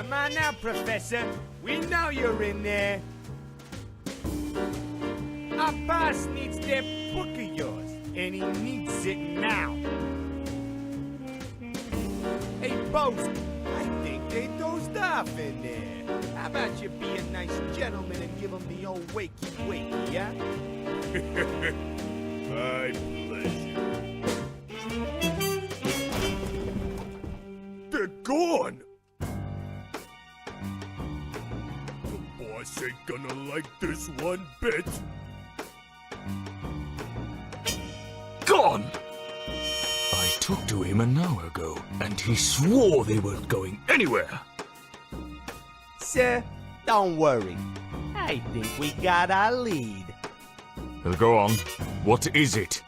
Come on now, Professor. We know you're in there. Our boss needs that book of yours, and he needs it now. Hey, Boast, I think they dozed off in there. How about you be a nice gentleman and give them the old wakey-wakey, yeah? My pleasure. They're gone! The boss ain't gonna like this one bit. Gone! I talked to him an hour ago, and he swore they weren't going anywhere. Sir, don't worry. I think we got our lead. Well, go on. What is it?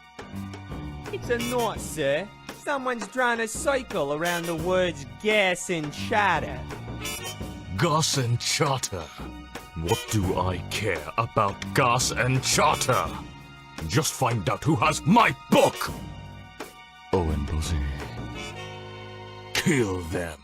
It's a knot, sir. Someone's trying to cycle around the words gas and charter. Gas and charter. What do I care about gas and charter? Just find out who has my book! Owen Buzzy. Kill them.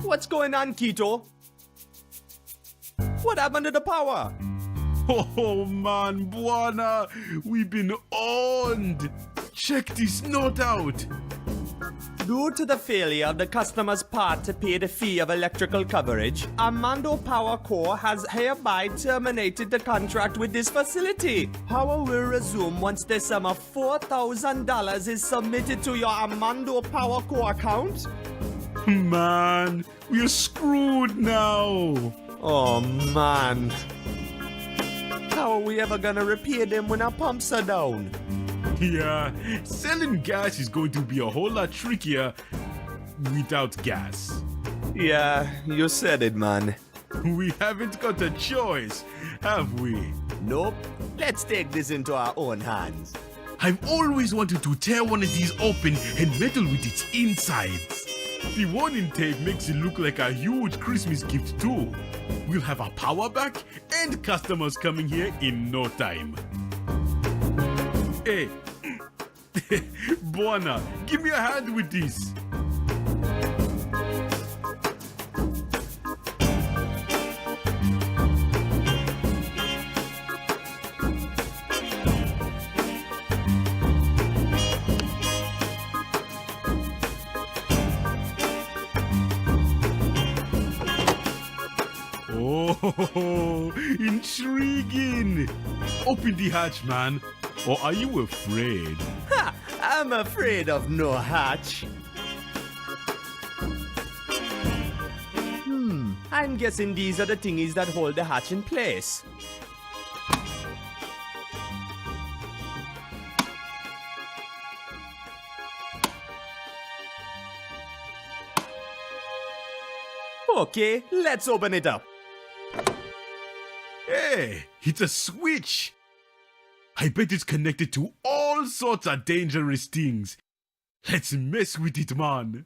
What's going on, Keto? What happened to the power? Oh man, Buana, we've been owned. Check this note out. Due to the failure of the customer's part to pay the fee of electrical coverage, Armando Power Co. has hereby terminated the contract with this facility. Power will resume once the sum of $4,000 is submitted to your Armando Power Co. account. Man, we're screwed now. Oh man. How are we ever gonna repair them when our pumps are down? Yeah, selling gas is going to be a whole lot trickier without gas. Yeah, you said it, man. We haven't got a choice, have we? Nope. Let's take this into our own hands. I've always wanted to tear one of these open and meddle with its insides. The warning tape makes it look like a huge Christmas gift too. We'll have our power back and customers coming here in no time. Hey, Buana, give me a hand with this. Oh, intriguing! Open the hatch, man. Or are you afraid? Ha! I'm afraid of no hatch. I'm guessing these are the thingies that hold the hatch in place. Okay, let's open it up. Hey, it's a switch. I bet it's connected to all sorts of dangerous things. Let's mess with it, man.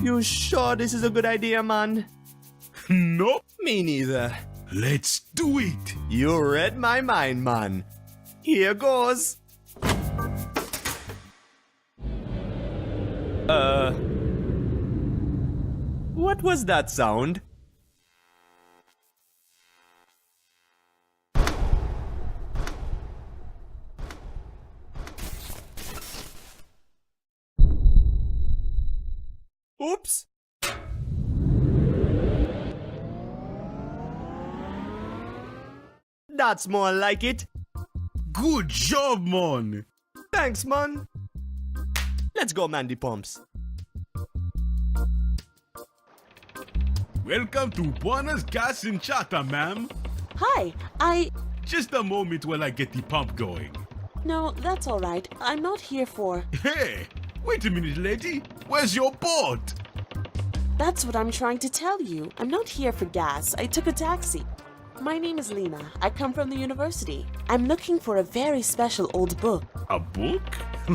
You sure this is a good idea, man? Nope. Me neither. Let's do it. You read my mind, man. Here goes. What was that sound? Oops! That's more like it. Good job, man. Thanks, man. Let's go, Mandy Pumps. Welcome to Buona's Gas and Chata, ma'am. Hi, Just a moment while I get the pump going. No, that's all right. I'm not here for... Hey, wait a minute, lady. Where's your boat? That's what I'm trying to tell you. I'm not here for gas. I took a taxi. My name is Lena. I come from the university. I'm looking for a very special old book. A book?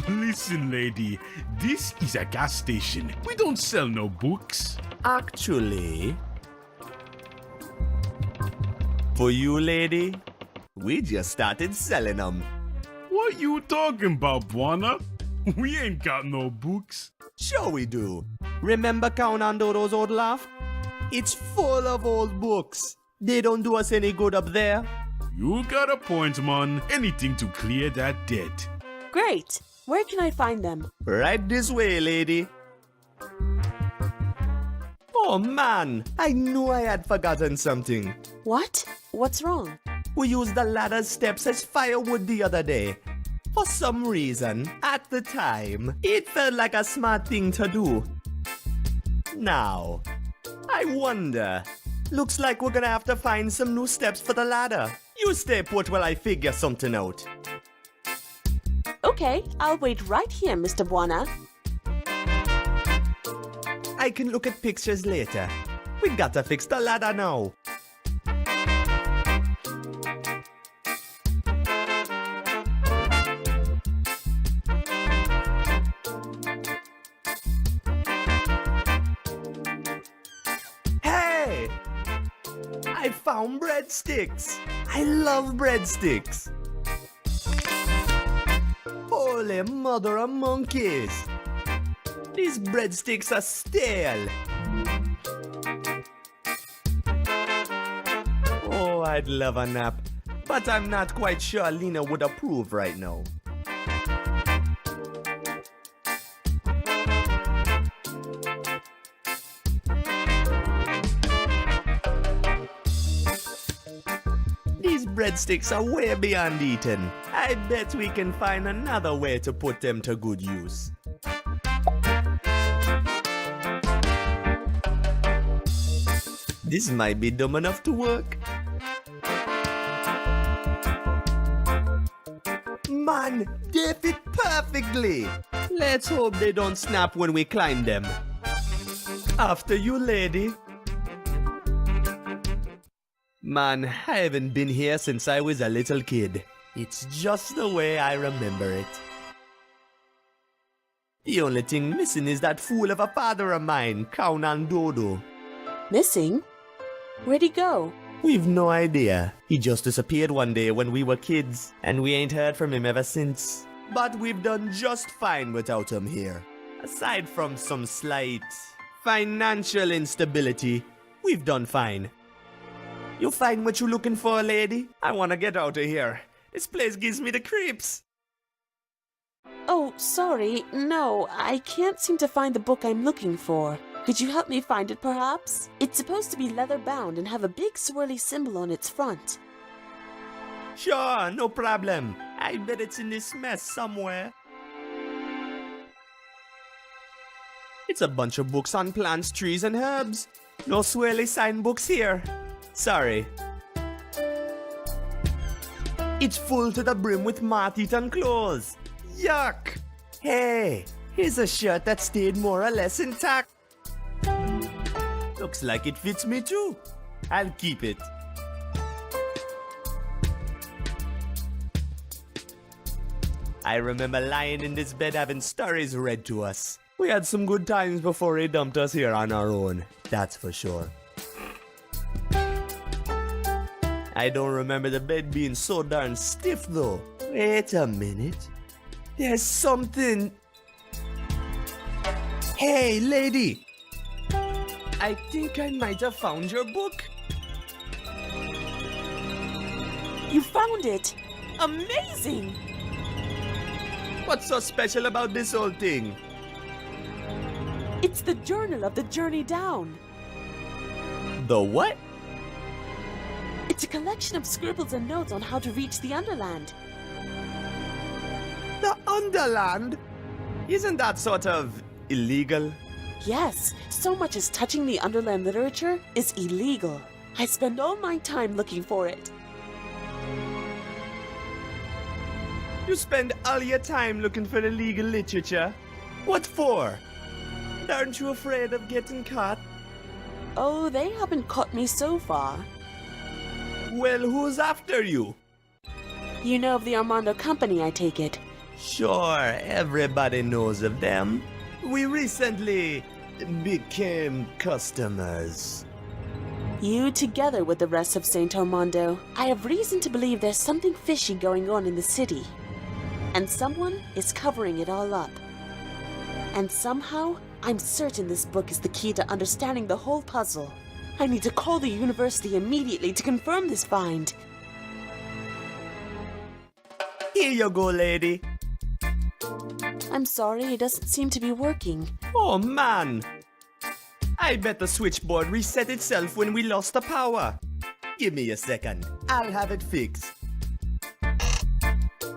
Listen, lady. This is a gas station. We don't sell no books. Actually, for you, lady, we just started selling them. What you talking about, Buona? We ain't got no books. Sure we do. Remember Count on Dodo's old laugh? It's full of old books. They don't do us any good up there. You got a point, man. Anything to clear that debt. Great. Where can I find them? Right this way, lady. Oh man, I knew I had forgotten something. What? What's wrong? We used the ladder steps as firewood the other day. For some reason, at the time, it felt like a smart thing to do. Now, I wonder. Looks like we're gonna have to find some new steps for the ladder. You stay put while I figure something out. Okay, I'll wait right here, Mr. Buona. I can look at pictures later. We gotta fix the ladder now. Hey! I found breadsticks. I love breadsticks. Holy mother of monkeys. These breadsticks are stale. Oh, I'd love a nap. But I'm not quite sure Lena would approve right now. These breadsticks are way beyond eating. I bet we can find another way to put them to good use. This might be dumb enough to work. Man, they fit perfectly. Let's hope they don't snap when we climb them. After you, lady. Man, I haven't been here since I was a little kid. It's just the way I remember it. The only thing missing is that fool of a father of mine, Count on Dodo. Missing? Where'd he go? We've no idea. He just disappeared one day when we were kids, and we ain't heard from him ever since. But we've done just fine without him here. Aside from some slight financial instability, we've done fine. You find what you're looking for, lady? I wanna get out of here. This place gives me the creeps. Oh, sorry. No, I can't seem to find the book I'm looking for. Could you help me find it, perhaps? It's supposed to be leather-bound and have a big swirly symbol on its front. Sure, no problem. I bet it's in this mess somewhere. It's a bunch of books on plants, trees, and herbs. No swirly sign books here. Sorry. It's full to the brim with moth-eaten clothes. Yuck! Hey, here's a shirt that stayed more or less intact. Looks like it fits me too. I'll keep it. I remember lying in this bed having stories read to us. We had some good times before he dumped us here on our own, that's for sure. I don't remember the bed being so darn stiff though. Wait a minute. There's something. Hey, lady. I think I might have found your book. You found it! Amazing! What's so special about this whole thing? It's the journal of the journey down. The what? It's a collection of scribbles and notes on how to reach the Underland. The Underland? Isn't that sort of illegal? Yes, so much as touching the Underland literature is illegal. I spend all my time looking for it. You spend all your time looking for illegal literature? What for? Aren't you afraid of getting caught? Oh, they haven't caught me so far. Well, who's after you? You know of the Armando Company, I take it. Sure, everybody knows of them. We recently became customers. You together with the rest of Saint Armando. I have reason to believe there's something fishy going on in the city. And someone is covering it all up. And somehow, I'm certain this book is the key to understanding the whole puzzle. I need to call the university immediately to confirm this find. Here you go, lady. I'm sorry, it doesn't seem to be working. Oh, man. I bet the switchboard reset itself when we lost the power. Give me a second. I'll have it fixed.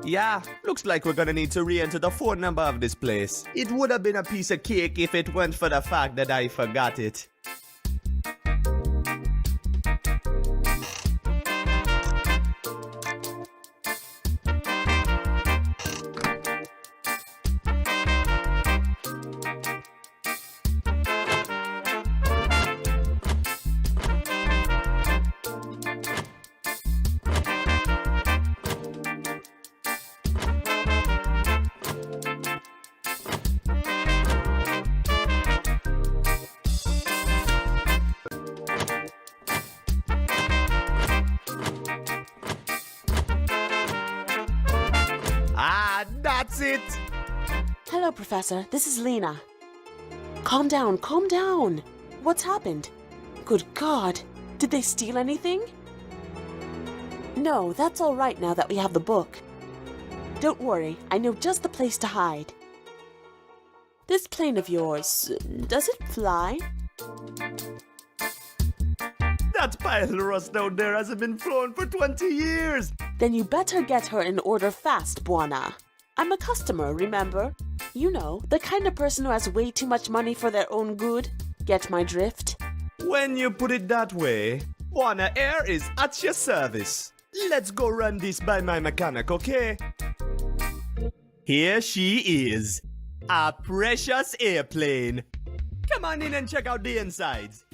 Yeah, looks like we're gonna need to re-enter the phone number of this place. It would have been a piece of cake if it weren't for the fact that I forgot it. That's it! Hello, Professor. This is Lena. Calm down, calm down. What's happened? Good God. Did they steal anything? No, that's all right now that we have the book. Don't worry, I know just the place to hide. This plane of yours, does it fly? That pile of rust down there hasn't been flown for 20 years! Then you better get her in order fast, Buana. I'm a customer, remember? You know, the kind of person who has way too much money for their own good. Get my drift? When you put it that way, Buana Air is at your service. Let's go run this by my mechanic, okay? Here she is. A precious airplane. Come on in and check out the insides.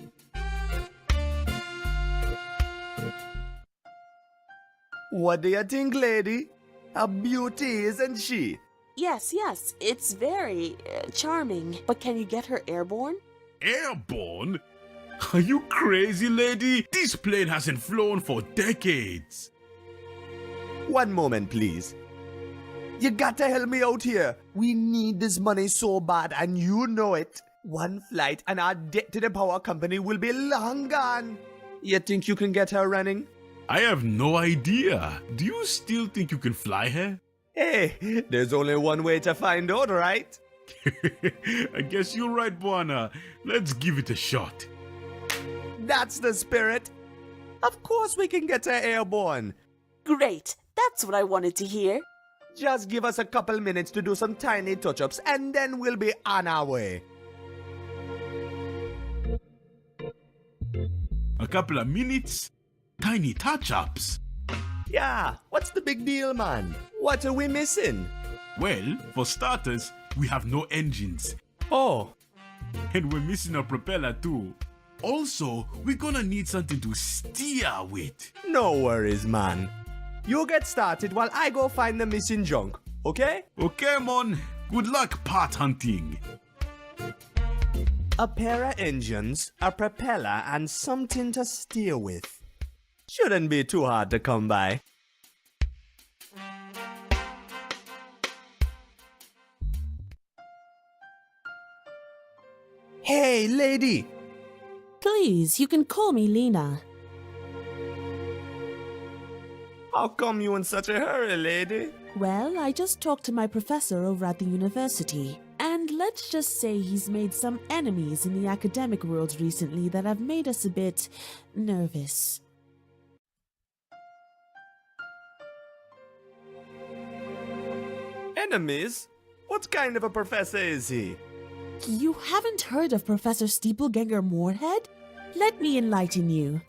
What do you think, lady? A beauty, isn't she? Yes, it's very charming. But can you get her airborne? Airborne? Are you crazy, lady? This plane hasn't flown for decades. One moment, please. You got to help me out here. We need this money so bad, and you know it. One flight and our debt to the power company will be long gone. You think you can get her running? I have no idea. Do you still think you can fly her? Hey, there's only one way to find out, right? I guess you're right, Buana. Let's give it a shot. That's the spirit. Of course we can get her airborne. Great, that's what I wanted to hear. Just give us a couple minutes to do some tiny touch-ups and then we'll be on our way. A couple of minutes? Tiny touch-ups? Yeah, what's the big deal, man? What are we missing? Well, for starters, we have no engines. Oh, And we're missing a propeller too. Also, we're gonna need something to steer with. no worries, man. You get started while I go find the missing junk, okay? Okay, mon. Good luck part hunting. A pair of engines, a propeller, and something to steer with. Shouldn't be too hard to come by. Hey, lady! Please, you can call me Lena. How come you in such a hurry, lady? Well, I just talked to my professor over at the university. And let's just say he's made some enemies in the academic world recently that have made us a bit nervous. Enemies? What kind of a professor is he? You haven't heard of Professor Steepleganger Moorhead? Let me enlighten you.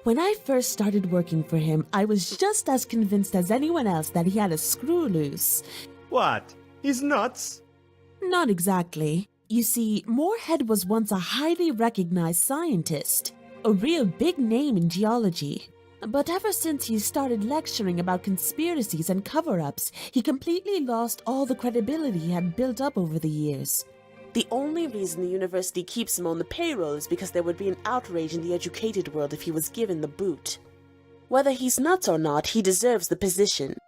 When I first started working for him, I was just as convinced as anyone else that he had a screw loose. What? He's nuts? Not exactly. You see, Moorhead was once a highly recognized scientist, a real big name in geology. But ever since he started lecturing about conspiracies and cover-ups, he completely lost all the credibility he had built up over the years. The only reason the university keeps him on the payroll is because there would be an outrage in the educated world if he was given the boot. Whether he's nuts or not, he deserves the position.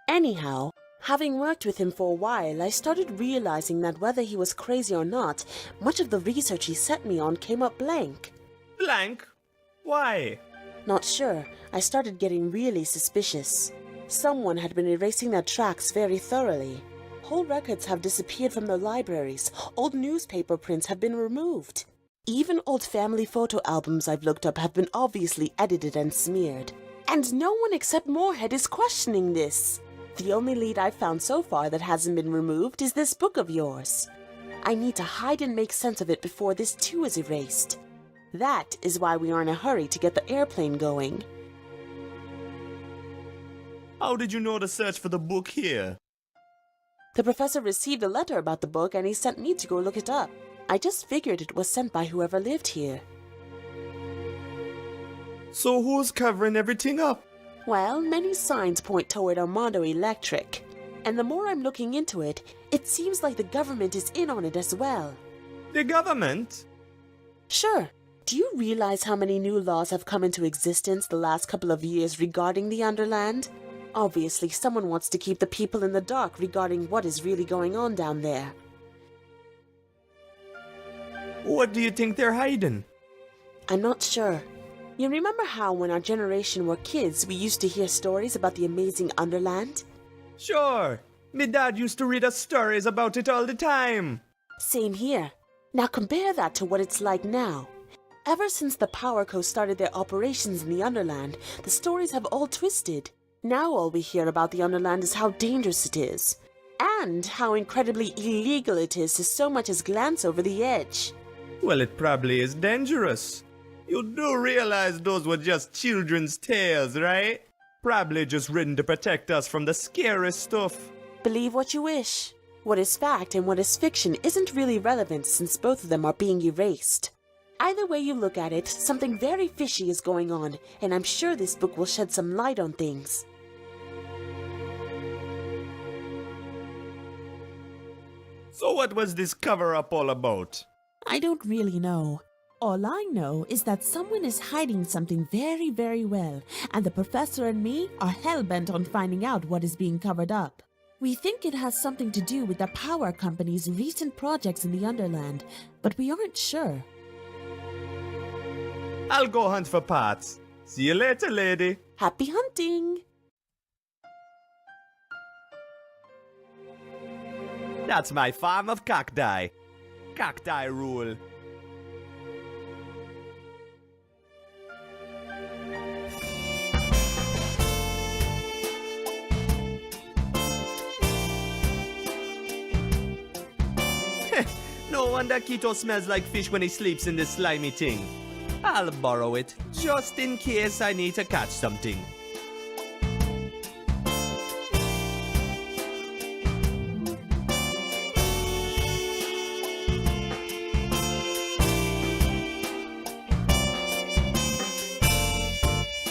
Anyhow, having worked with him for a while, I started realizing that whether he was crazy or not, much of the research he set me on came up blank. Blank? Why? Not sure. I started getting really suspicious. Someone had been erasing their tracks very thoroughly. Whole records have disappeared from the libraries. Old newspaper prints have been removed. Even old family photo albums I've looked up have been obviously edited and smeared. And no one except Moorhead is questioning this. The only lead I've found so far that hasn't been removed is this book of yours. I need to hide and make sense of it before this too is erased. That is why we are in a hurry to get the airplane going. How did you know to search for the book here? The professor received a letter about the book and he sent me to go look it up. I just figured it was sent by whoever lived here. So who's covering everything up? Well, many signs point toward Armando Electric. And the more I'm looking into it, it seems like the government is in on it as well. The government? Sure. Do you realize how many new laws have come into existence the last couple of years regarding the Underland? Obviously, someone wants to keep the people in the dark regarding what is really going on down there. What do you think they're hiding? I'm not sure. You remember how when our generation were kids, we used to hear stories about the amazing Underland? Sure. Me dad used to read us stories about it all the time. Same here. Now compare that to what it's like now. Ever since the Power Co. started their operations in the Underland, the stories have all twisted. Now all we hear about the Underland is how dangerous it is, and how incredibly illegal it is to so much as glance over the edge. Well, it probably is dangerous. You do realize those were just children's tales, right? Probably just written to protect us from the scary stuff. Believe what you wish. What is fact and what is fiction isn't really relevant since both of them are being erased. Either way you look at it, something very fishy is going on, and I'm sure this book will shed some light on things. So what was this cover-up all about? I don't really know. All I know is that someone is hiding something very, very well, and the professor and me are hell-bent on finding out what is being covered up. We think it has something to do with the power company's recent projects in the Underland, but we aren't sure. I'll go hunt for parts. See you later, lady. Happy hunting! That's my farm of cacti. Cacti rule. No wonder Keto smells like fish when he sleeps in this slimy thing. I'll borrow it, just in case I need to catch something.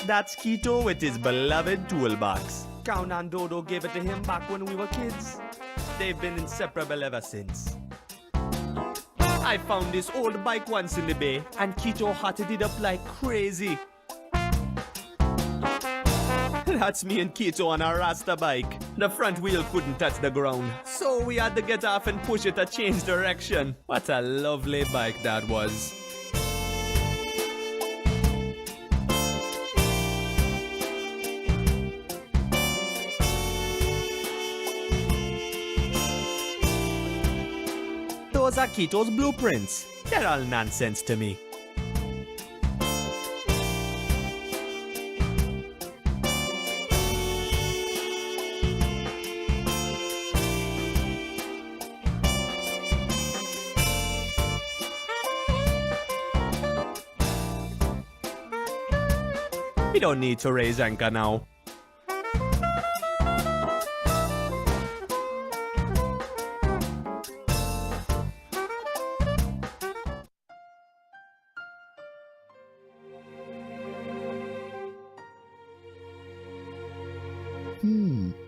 That's Keto with his beloved toolbox. Count and Dodo gave it to him back when we were kids. They've been inseparable ever since. I found this old bike once in the bay, and Keto hotted it up like crazy. That's me and Keto on our Rasta bike. The front wheel couldn't touch the ground, so we had to get off and push it to change direction. What a lovely bike that was. Those are Keto's blueprints. They're all nonsense to me. We don't need to raise anchor now.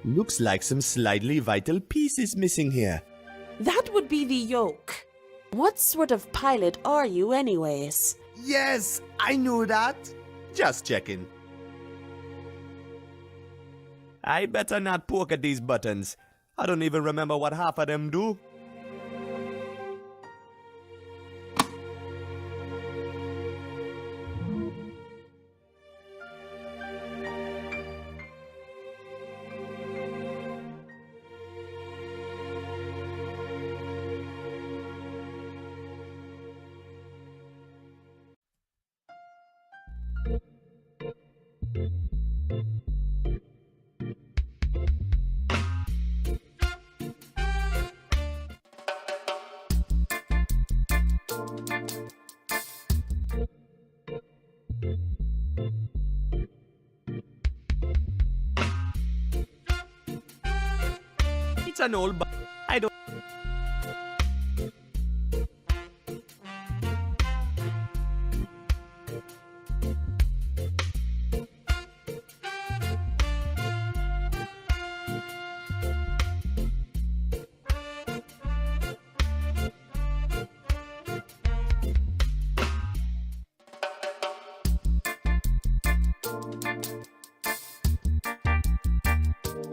Looks like some slightly vital piece is missing here. That would be the yoke. What sort of pilot are you, anyways? Yes, I knew that. Just checking. I better not poke at these buttons. I don't even remember what half of them do. It's an old I don't.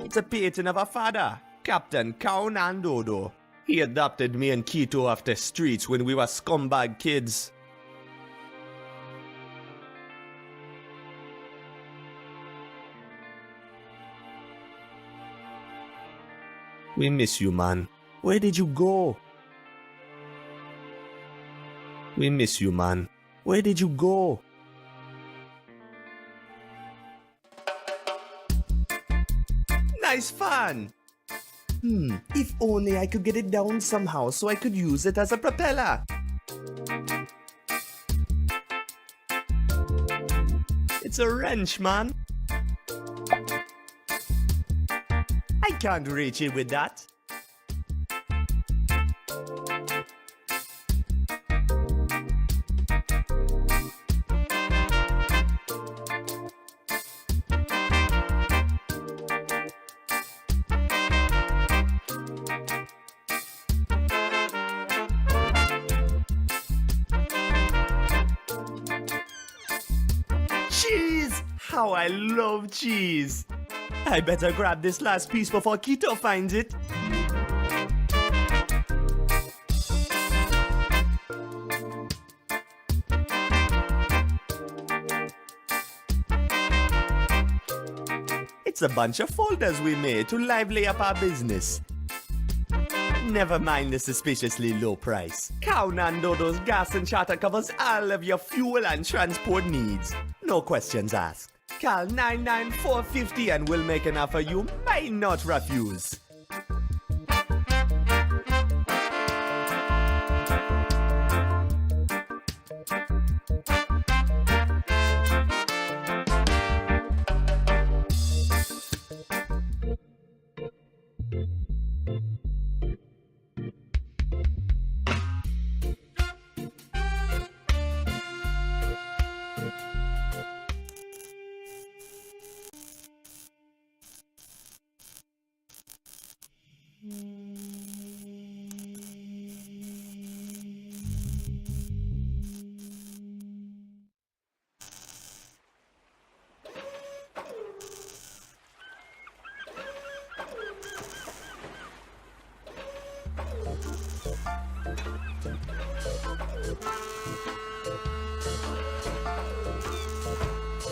It's a painting of a father, Captain Kaunan Dodo. He adopted me and Kito off the streets when we were scumbag kids. We miss you, man. Where did you go? We miss you, man. Where did you go? Nice fun! If only I could get it down somehow so I could use it as a propeller. It's a wrench, man. I can't reach it with that. Cheese! How I love cheese! I better grab this last piece before Kito finds it. It's a bunch of folders we made to lively up our business. Never mind the suspiciously low price. Kaunan Dodo's gas and charter covers all of your fuel and transport needs. No questions asked. Call 99450 and we'll make an offer you might not refuse.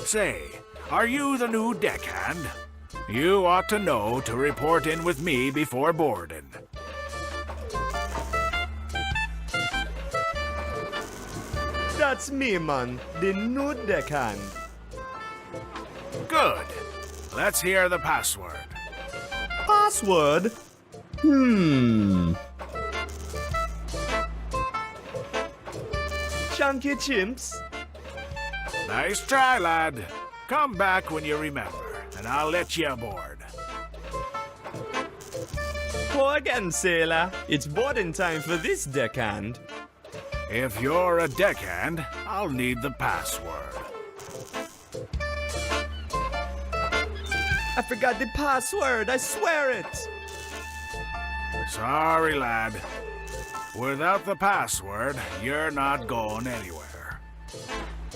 Say, are you the new deckhand? You ought to know to report in with me before boarding. That's me, man, the new deckhand. Good. Let's hear the password. Password? Chunky chimps? Nice try, lad. Come back when you remember, and I'll let you aboard. Go again, sailor. It's boarding time for this deckhand. If you're a deckhand, I'll need the password. I forgot the password, I swear it. Sorry, lad. Without the password, you're not going anywhere.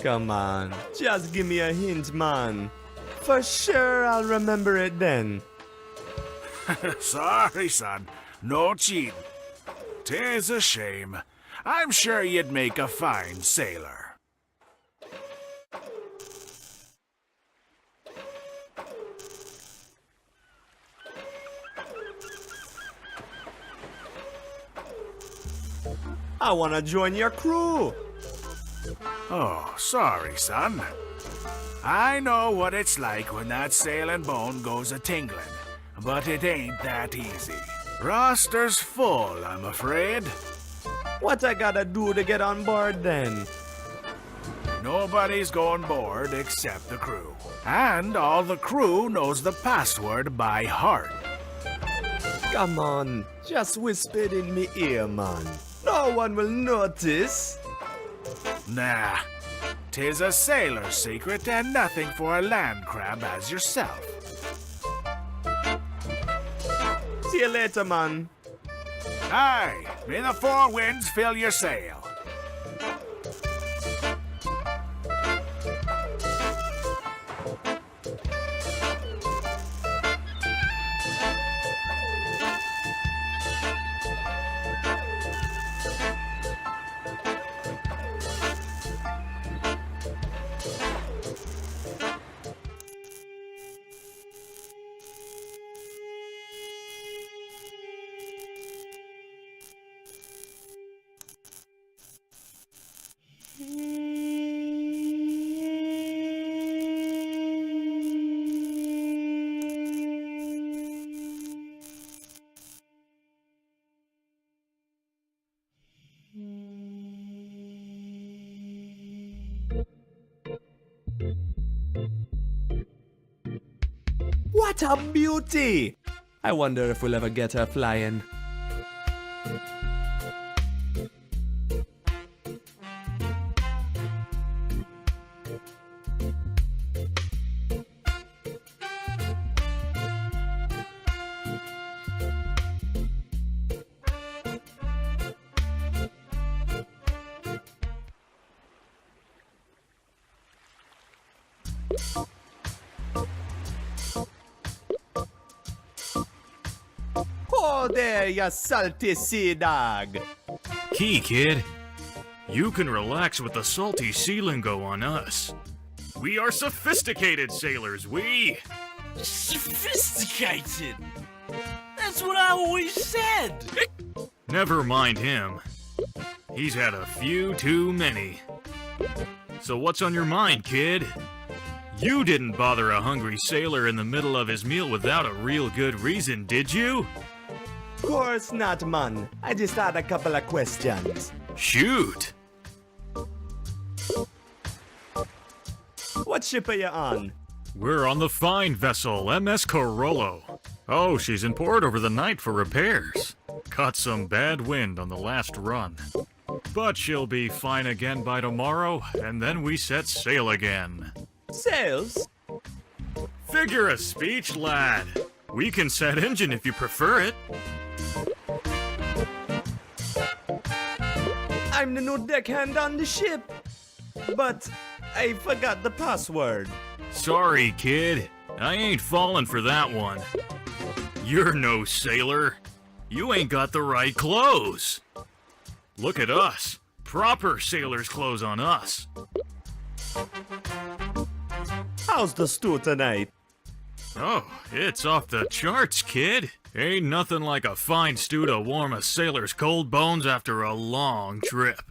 Come on, just give me a hint, man. For sure I'll remember it then. Sorry, son. No cheating. 'Tis a shame. I'm sure you'd make a fine sailor. I wanna join your crew. Oh, sorry, son. I know what it's like when that sailing bone goes a-tingling, but it ain't that easy. Roster's full, I'm afraid. What I gotta do to get on board then? Nobody's going board except the crew. And all the crew knows the password by heart. Come on, just whisper it in me ear, man. No one will notice. Nah, 'tis a sailor's secret and nothing for a land crab as yourself. See you later, man. Aye, may the four winds fill your sail. What a beauty! I wonder if we'll ever get her flying. Oh there, you salty sea dog. Key, kid. You can relax with the salty sea lingo on us. We are sophisticated sailors, we! Sophisticated? That's what I always said! Never mind him. He's had a few too many. So what's on your mind, kid? You didn't bother a hungry sailor in the middle of his meal without a real good reason, did you? Course not, man. I just had a couple of questions. Shoot! What ship are you on? We're on the fine vessel, MS Corollo. Oh, she's in port over the night for repairs. Caught some bad wind on the last run. But she'll be fine again by tomorrow, and then we set sail again. Sails? Figure of speech, lad. We can set engine if you prefer it. I'm the new deckhand on the ship. But I forgot the password. Sorry, kid. I ain't falling for that one. You're no sailor. You ain't got the right clothes. Look at us. Proper sailor's clothes on us. How's the stew tonight? Oh, it's off the charts, kid. Ain't nothing like a fine stew to warm a sailor's cold bones after a long trip.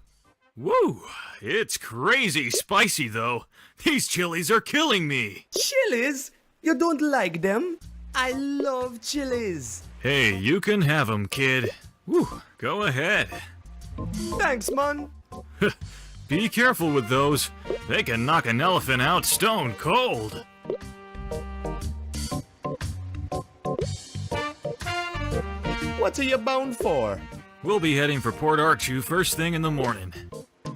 Woo! It's crazy spicy, though. These chilies are killing me. Chilies? You don't like them? I love chilies. Hey, you can have 'em, kid. Woo, go ahead. Thanks, man. Be careful with those. They can knock an elephant out stone cold. What are you bound for? We'll be heading for Port Archu first thing in the morning.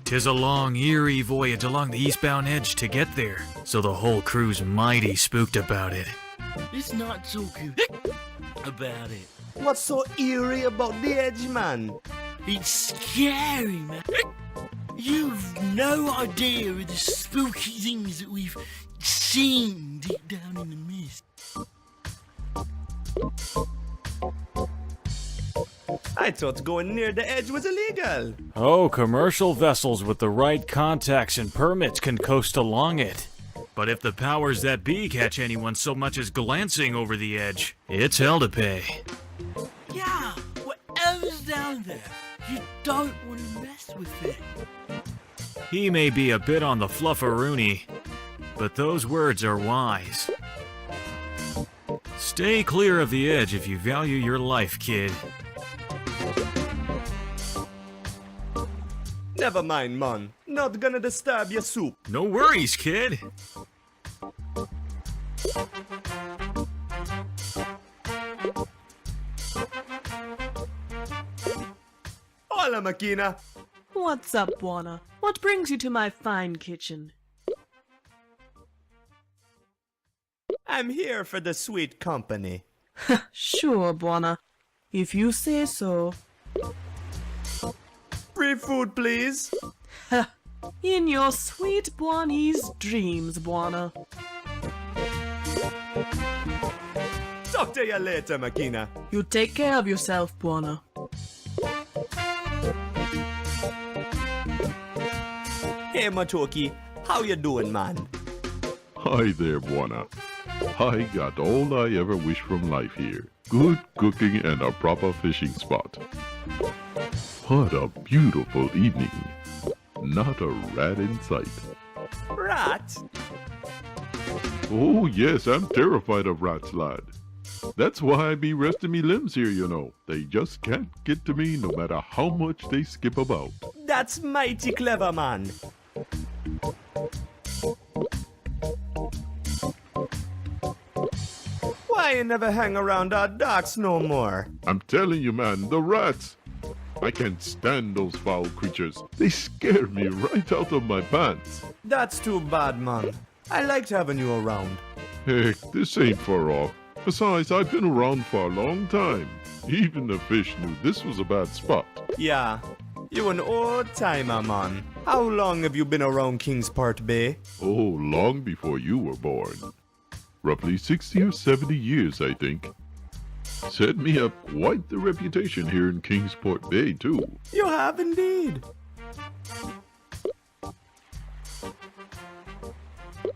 'Tis a long, eerie voyage along the eastbound edge to get there, so the whole crew's mighty spooked about it. It's not so good about it. What's so eerie about the edge, man? It's scary, man. You've no idea of the spooky things that we've seen deep down in the mist. I thought going near the edge was illegal. Oh, commercial vessels with the right contacts and permits can coast along it. But if the powers that be catch anyone so much as glancing over the edge, it's hell to pay. Yeah, whatever's down there, you don't want to mess with it. He may be a bit on the flufferoonie, but those words are wise. Stay clear of the edge if you value your life, kid. Never mind, man. Not gonna disturb your soup. No worries, kid. Hola, Makina. What's up, Bwana? What brings you to my fine kitchen? I'm here for the sweet company. Sure, Bwana. If you say so. Free food, please. In your sweet Bwani's dreams, Bwana. Talk to you later, Makina. You take care of yourself, Bwana. Hey, Matoki. How you doing, man? Hi there, Bwana. I got all I ever wish from life here. Good cooking and a proper fishing spot. What a beautiful evening. Not a rat in sight. Rat? Oh yes, I'm terrified of rats, lad. That's why I be resting me limbs here, you know. They just can't get to me no matter how much they skip about. That's mighty clever, man. Why you never hang around our docks no more? I'm telling you, man, the rats. I can't stand those foul creatures. They scare me right out of my pants. That's too bad, man. I liked having you around. Heck, this ain't far off. Besides, I've been around for a long time. Even the fish knew this was a bad spot. Yeah, you an old timer, man. How long have you been around Kingsport Bay? Oh, long before you were born. Roughly 60 or 70 years, I think. Set me up quite the reputation here in Kingsport Bay, too. You have indeed.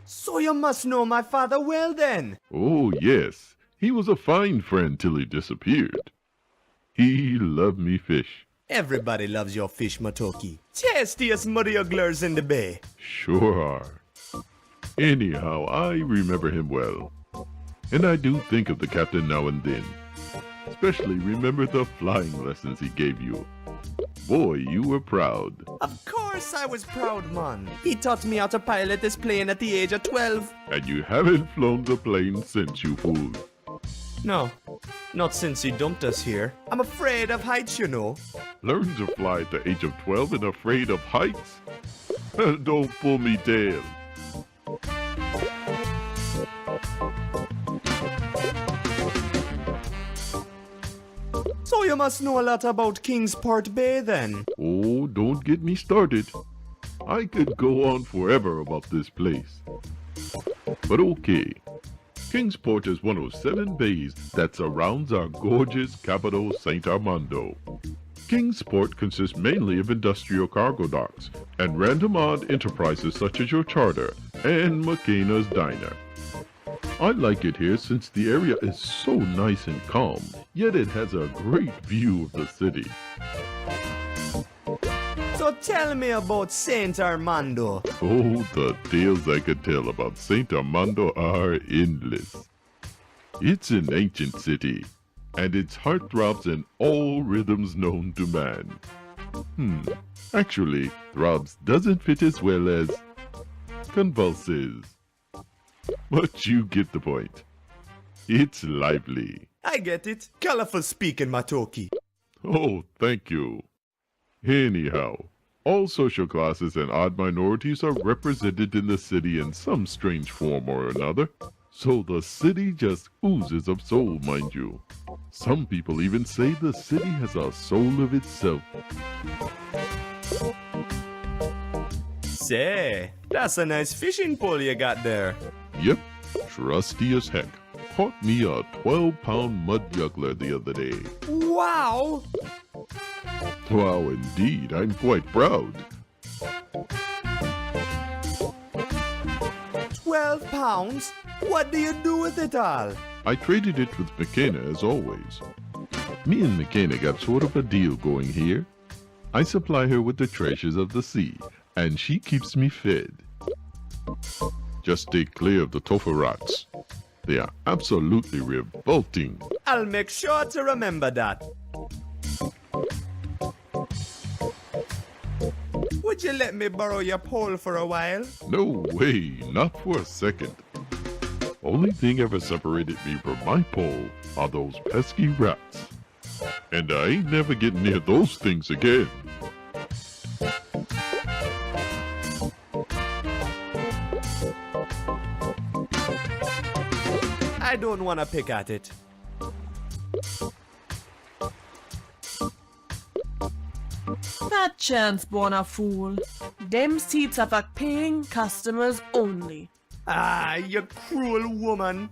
So you must know my father well then. Oh, yes. He was a fine friend till he disappeared. He loved me fish. Everybody loves your fish, Matoki. Tastiest muddy-ugglers in the bay. Sure are. Anyhow, I remember him well. And I do think of the captain now and then. Especially remember the flying lessons he gave you. Boy, you were proud. Of course I was proud, man. He taught me how to pilot this plane at the age of 12. And you haven't flown the plane since, you fool. No, not since he dumped us here. I'm afraid of heights, you know. Learned to fly at the age of 12 and afraid of heights? Don't pull me tail. So you must know a lot about Kingsport Bay then. Oh, don't get me started. I could go on forever about this place. But okay. Kingsport is one of 7 bays that surrounds our gorgeous capital, St. Armando. Kingsport consists mainly of industrial cargo docks and random odd enterprises such as your charter and McKenna's Diner. I like it here since the area is so nice and calm, yet it has a great view of the city. So tell me about Saint Armando. Oh, the tales I could tell about St. Armando are endless. It's an ancient city, and its heart throbs in all rhythms known to man. Actually, throbs doesn't fit as well as convulses. But you get the point. It's lively. I get it. Colorful speaking, Matoki. Oh, thank you. Anyhow, all social classes and odd minorities are represented in the city in some strange form or another. So the city just oozes of soul, mind you. Some people even say the city has a soul of itself. Say, that's a nice fishing pole you got there. Yep, trusty as heck. Caught me a 12-pound mud juggler the other day. Wow! Wow, indeed, I'm quite proud. 12 pounds? What do you do with it all? I traded it with McKenna as always. Me and McKenna got sort of a deal going here. I supply her with the treasures of the sea, and she keeps me fed. Just stay clear of the topher rats. They are absolutely revolting. I'll make sure to remember that. Would you let me borrow your pole for a while? No way, not for a second. Only thing ever separated me from my pole are those pesky rats. And I ain't never getting near those things again. I don't want to pick at it. Fat chance, Buona fool. Them seats are for paying customers only. Ah, you cruel woman.